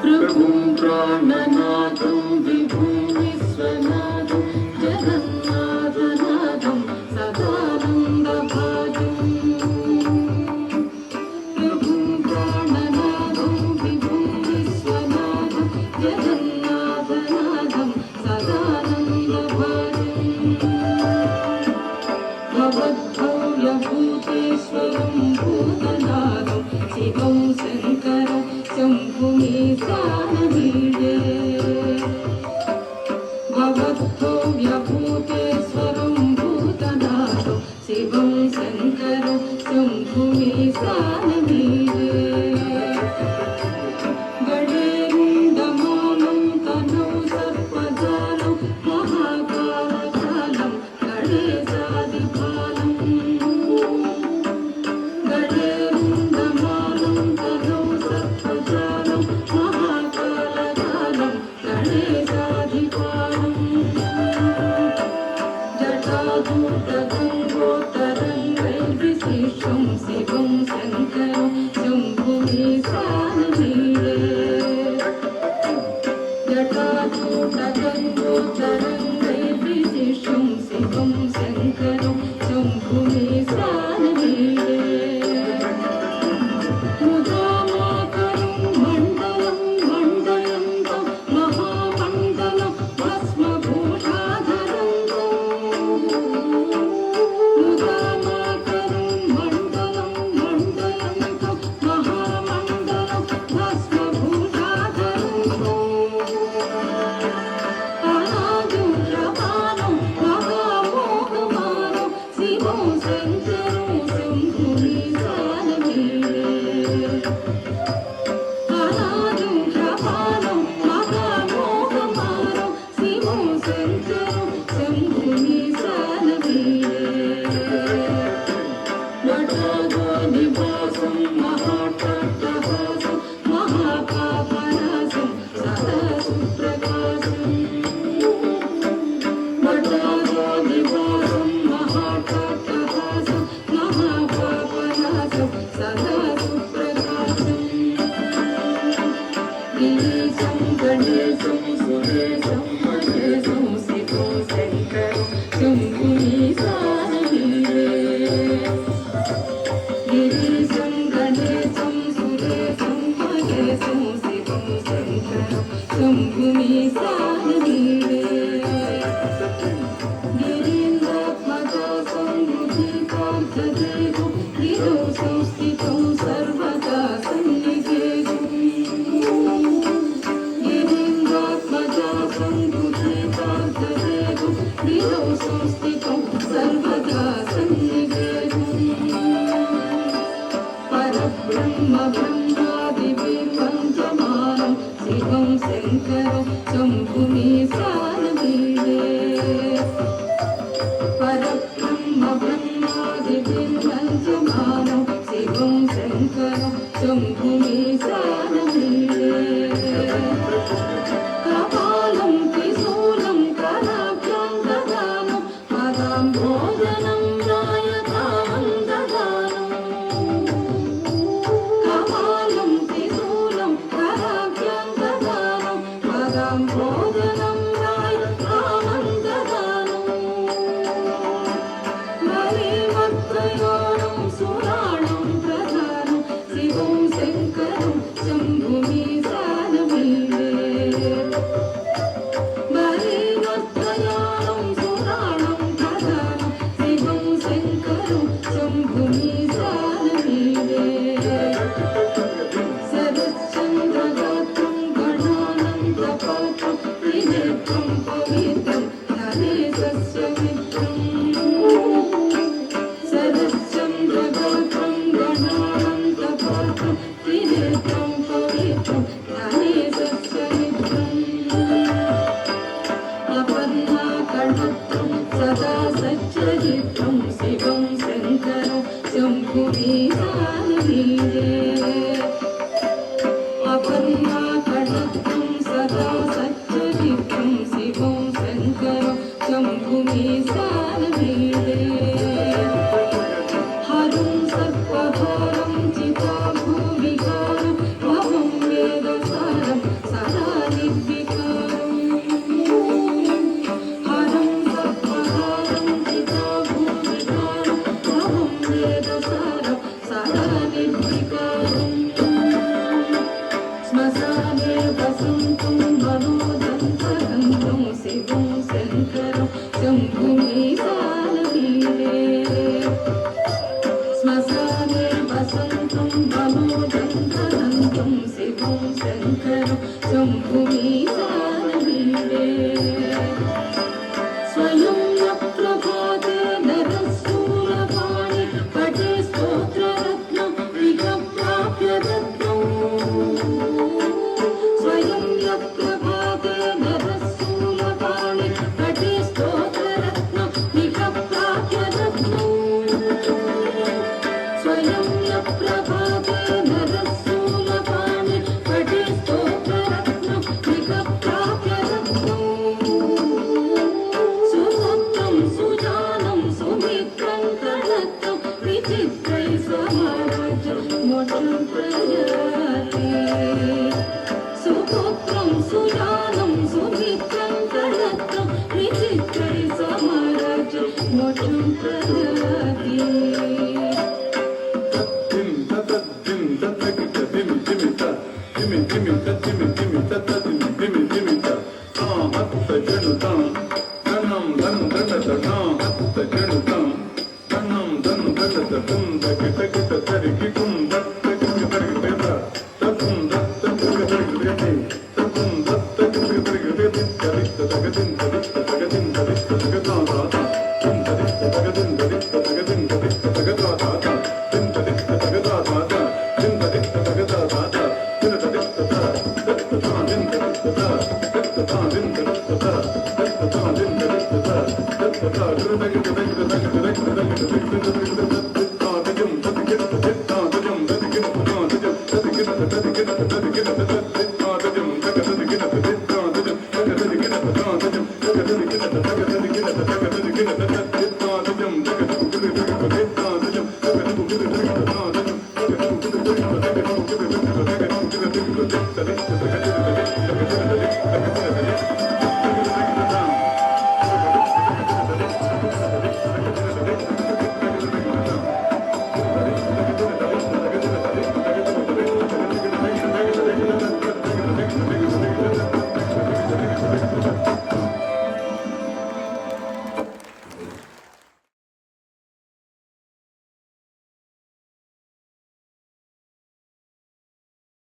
प्रभुं प्राणनाथं विभुं विश्वनाथं जगन्नाथनाथं सदानन्दभाजं प्रभुं प्राणनाथं विभुं विश्वनाथं जगन्नाथनाथं सदानन्दभाजं भवद्भव्यभूतेश्वरं भूतनाथं शिवं शङ्करं शम्भुमीशानमीडे भवद्भव्यभूतेश्वरं भूतनाथं शिवं शङ्करं शम्भुमीशानमीडे गणेरुण्डमालं तनौ सर्पजालं महाकालकालं गणेशादिपालं गणेरुण्डमालं तनौ सर्पजालं महाकालकालं गणेशादिपालं जटाधूतगङ्गोत्तरङ्गैर्विशिष्टं शिवं शङ्करं शम्भुमीशानमीडे जटाधूतगङ्गोत्तरङ्गैर्विशिष्टं शिवं शङ्करं शम्भुमीशानमीडे मुदामाकरं मण्डलं मण्डयन्तं महामण्डलं भस्मभूषाधरन्तं मुदामाकरं मण्डलं मण्डयन्तं महामण्डलं भस्मभूषाधरन्तं अनाजुर्यमानं महामोहमानं शिवं शङ्करं शम्भुमीशानमीडे अनाजुर्यमानं महामोहमानं शिवं शङ्करं शम्भुमीशानमीडे नटागोनिवासं महाट्टहासं महापापनाशं सदा सुप्रकाशं नटागोनिवासं महाट्टहासं महापापनाशं सदा सुप्रकाशं गिरीशं गणेशं सुरेशं महेशं शिवं शङ्करं शम्भुमीशानमीडे गिरीशं गणेशं सुरेशं महेशं शिवं शङ्करं शम्भुमीशानमीडे गिरीन्द्रात्मजासं बुद्धिकान्तदेहं गिरौ संस्थितं सर्वदा सन्निधेयं गिरीन्द्रात्मजासं बुद्धिकान्तदेहं गिरौ संस्थितं सर्वदा सन्निधेयं परब्रह्म ब्रह्मादिविपञ्चमानं शिवं शङ्करं शम्भुमीशानमीडे परब्रह्म ब्रह्मादिविपञ्चमानं शिवं शङ्करं शम्भुमीशानमीडे कपालं त्रिशूलं कराभ्यां ददानं पदां भोजनं नायकां ददानं कपालं त्रिशूलं कराभ्यां ददानं पदां भोजनं नायकां ददानं बलिवत्त्रयोणं सुराणं प्रधानं शिवं शङ्करं शम्भुमीशानमीडे కంపు మీసాలే స్వయం ప్రభాతే నరశూలపాణి పటే స్తోత్రరత్నం ఇక ప్రాప్య దత్తం స్వయం ప్రభాతే నరశూలపాణి పటే స్తోత్రరత్నం ఇక ప్రాప్య దత్తం స్వయం ప్రభాతే నరశూలపాణి పటే స్తోత్రరత్నం ఇక ప్రాప్య దత్తం సుసప్తం సుజానం సుమిత్రం కళత్తం విచిత్రై సమారాజ్యం మోక్షం ప్రజాతి సుపుత్రం సుజానం సుమిత్రం కళత్తం విచిత్రై సమారాజ్యం మోక్షం ప్రజాతి Thank you.